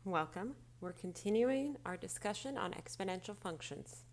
Welcome. We're continuing our discussion on exponential functions.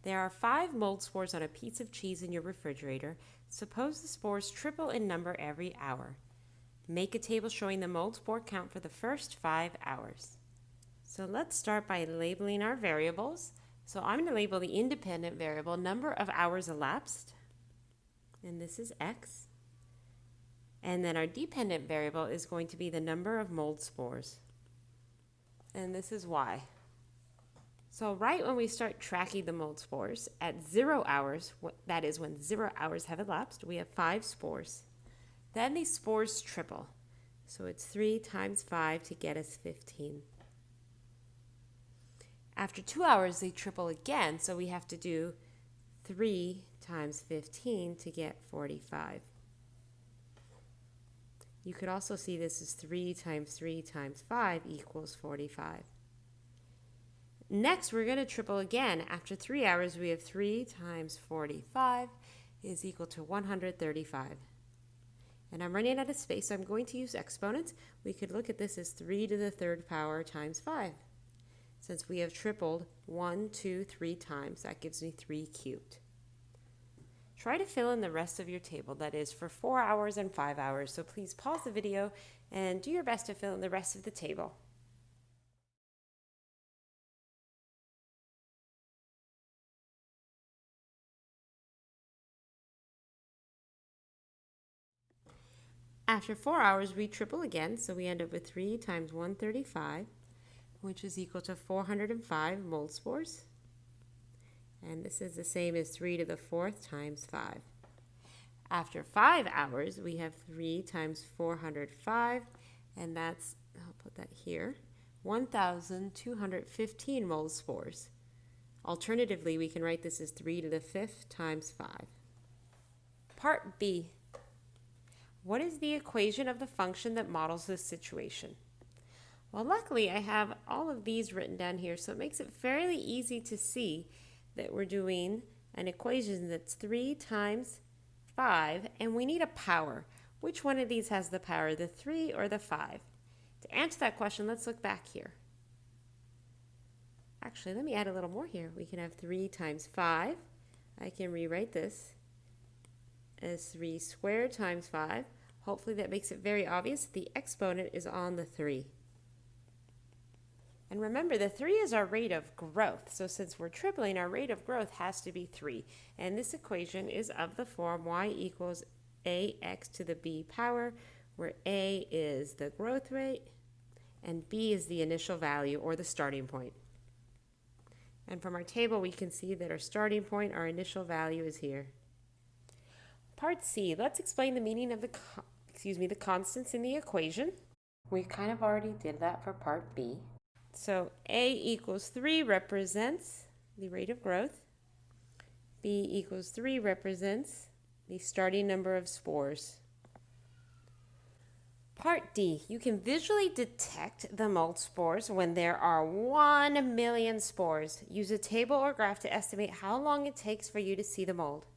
There are 5 mold spores on a piece of cheese in your refrigerator. Suppose the spores triple in number every hour. Make a table showing the mold spore count for the first 5 hours. So let's start by labeling our variables. So I'm going to label the independent variable number of hours elapsed, and this is x. And then our dependent variable is going to be the number of mold spores, and this is y. So right when we start tracking the mold spores, at 0 hours, that is when 0 hours have elapsed, we have 5 spores. Then these spores triple. So it's 3 times 5 to get us 15. After 2 hours, they triple again, so we have to do 3 times 15 to get 45. You could also see this as 3 times 3 times 5 equals 45. Next, we're going to triple again. After 3 hours, we have 3 times 45 is equal to 135. And I'm running out of space, so I'm going to use exponents. We could look at this as 3 to the third power times 5. Since we have tripled 1, 2, 3 times, that gives me 3 cubed. Try to fill in the rest of your table, that is for 4 hours and 5 hours. So please pause the video and do your best to fill in the rest of the table. After 4 hours, we triple again, so we end up with 3 times 135, which is equal to 405 mold spores. And this is the same as 3 to the 4th times 5. After 5 hours, we have 3 times 405, and that's, I'll put that here, 1,215 mold spores. Alternatively, we can write this as 3 to the 5th times 5. Part B. What is the equation of the function that models this situation? Well, luckily, I have all of these written down here, so it makes it fairly easy to see that we're doing an equation that's 3 times 5, and we need a power. Which one of these has the power, the 3 or the 5? To answer that question, let's look back here. Actually, let me add a little more here. We can have 3 times 5. I can rewrite this as 3 squared times 5. Hopefully that makes it very obvious. The exponent is on the 3. And remember, the 3 is our rate of growth. So since we're tripling, our rate of growth has to be 3. And this equation is of the form y equals ax to the b power, where a is the growth rate and b is the initial value or the starting point. And from our table, we can see that our starting point, our initial value is here. Part C, let's explain the meaning of the constants in the equation. We kind of already did that for part B. So A equals 3 represents the rate of growth. B equals 3 represents the starting number of spores. Part D, you can visually detect the mold spores when there are 1 million spores. Use a table or graph to estimate how long it takes for you to see the mold.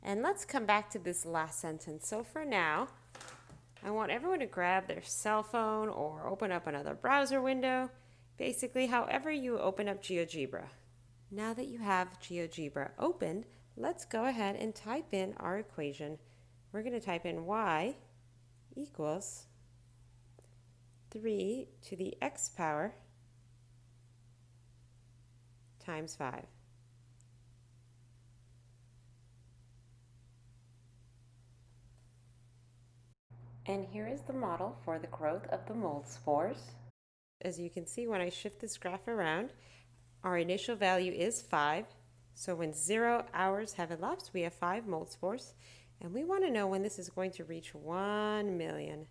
And let's come back to this last sentence. So for now, I want everyone to grab their cell phone or open up another browser window, basically however you open up GeoGebra. Now that you have GeoGebra opened, let's go ahead and type in our equation. We're going to type in y equals 3 to the x power times 5. And here is the model for the growth of the mold spores. As you can see, when I shift this graph around, our initial value is 5. So when 0 hours have elapsed, we have 5 mold spores. And we want to know when this is going to reach 1 million.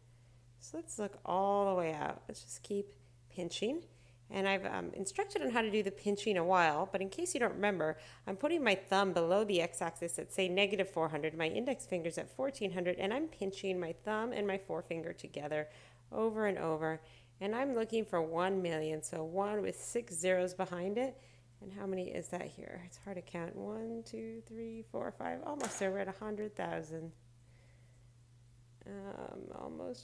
So let's look all the way out. Let's just keep pinching. And I've instructed on how to do the pinching a while, but in case you don't remember, I'm putting my thumb below the x-axis at, say, negative 400, my index finger's at 1400, and I'm pinching my thumb and my forefinger together over and over. And I'm looking for 1 million, so 1 with 6 zeros behind it. And how many is that here? It's hard to count. 1, 2, 3, 4, 5, almost there. We're at 100,000.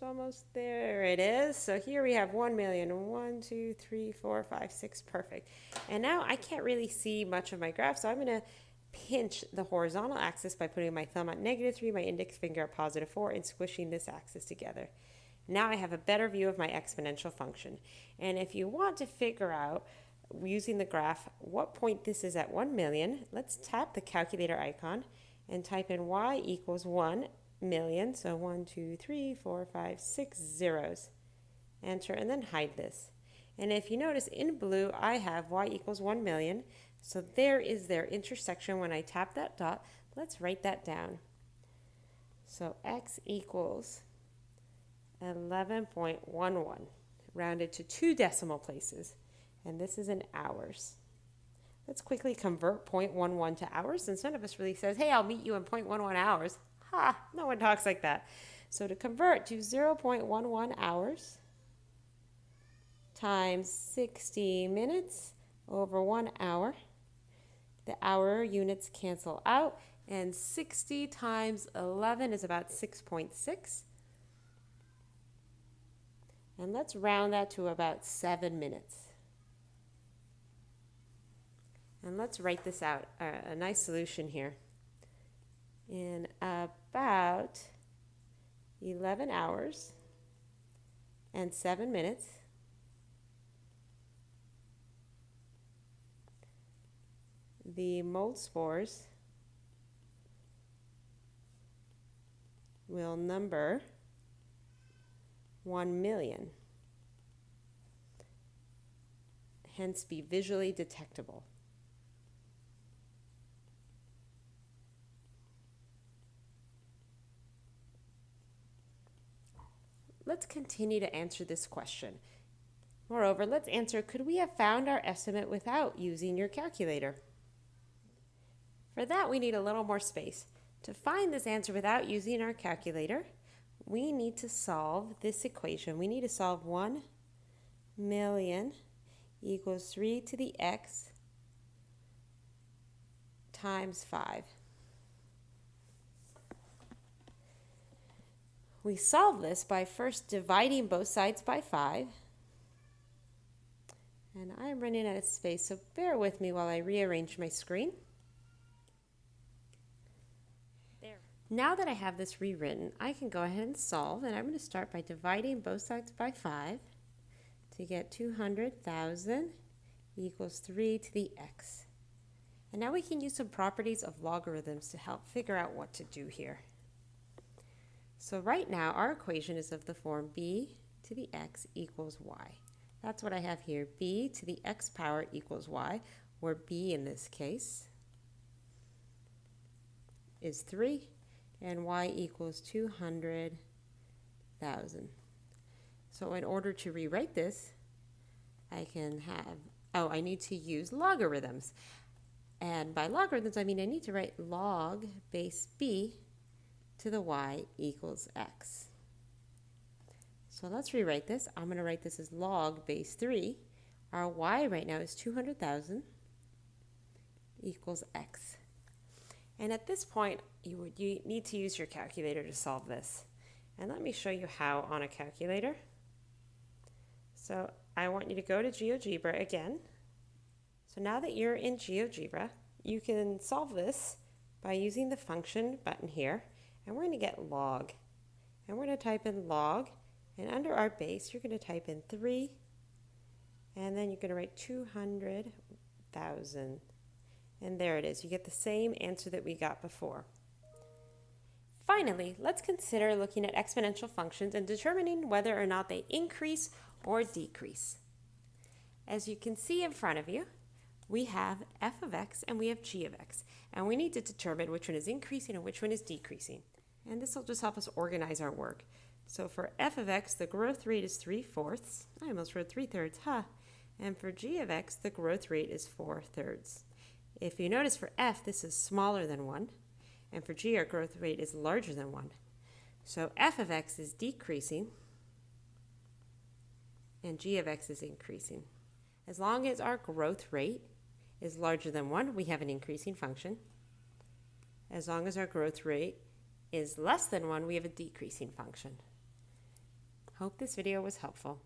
Almost there it is. So here we have 1 million. 1, 2, 3, 4, 5, 6. Perfect. And now I can't really see much of my graph, so I'm going to pinch the horizontal axis by putting my thumb at -3, my index finger at +4, and squishing this axis together. Now I have a better view of my exponential function. And if you want to figure out, using the graph, what point this is at 1 million, let's tap the calculator icon and type in y equals 1 million. So 1, 2, 3, 4, 5, 6 zeros. Enter and then hide this. And if you notice in blue, I have y equals 1 million. So there is their intersection when I tap that dot. Let's write that down. So x equals 11.11, rounded to 2 decimal places. And this is in hours. Let's quickly convert 0.11 to hours, since none of us really says, hey, I'll meet you in 0.11 hours. Ha, no one talks like that. So to convert to 0.11 hours times 60 minutes over 1 hour, the hour units cancel out, and 60 times 11 is about 6.6. And let's round that to about 7 minutes. And let's write this out, a nice solution here. In about 11 hours and 7 minutes, the mold spores will number 1 million, hence be visually detectable. Let's continue to answer this question. Moreover, let's answer, could we have found our estimate without using your calculator? For that, we need a little more space. To find this answer without using our calculator, we need to solve this equation. We need to solve 1 million equals 3 to the x times 5. We solve this by first dividing both sides by 5. And I'm running out of space, so bear with me while I rearrange my screen. There. Now that I have this rewritten, I can go ahead and solve, and I'm going to start by dividing both sides by 5 to get 200,000 equals 3 to the x. And now we can use some properties of logarithms to help figure out what to do here. So right now, our equation is of the form b to the x equals y. That's what I have here, b to the x power equals y, where b in this case is 3, and y equals 200,000. So in order to rewrite this, I can have, I need to use logarithms. And by logarithms, I mean I need to write log base b to the y equals x. So let's rewrite this. I'm going to write this as log base 3. Our y right now is 200,000 equals x. And at this point, you need to use your calculator to solve this. And let me show you how on a calculator. So I want you to go to GeoGebra again. So now that you're in GeoGebra, you can solve this by using the function button here. And we're going to get log. And we're going to type in log. And under our base, you're going to type in 3. And then you're going to write 200,000. And there it is. You get the same answer that we got before. Finally, let's consider looking at exponential functions and determining whether or not they increase or decrease. As you can see in front of you, we have f of x and we have g of x. And we need to determine which one is increasing and which one is decreasing. And this will just help us organize our work. So for f of x, the growth rate is 3/4. I almost wrote 3/3, huh? And for g of x, the growth rate is 4/3. If you notice for f, this is smaller than 1. And for g, our growth rate is larger than 1. So f of x is decreasing and g of x is increasing. As long as our growth rate is larger than 1, we have an increasing function. As long as our growth rate is less than 1, we have a decreasing function. Hope this video was helpful.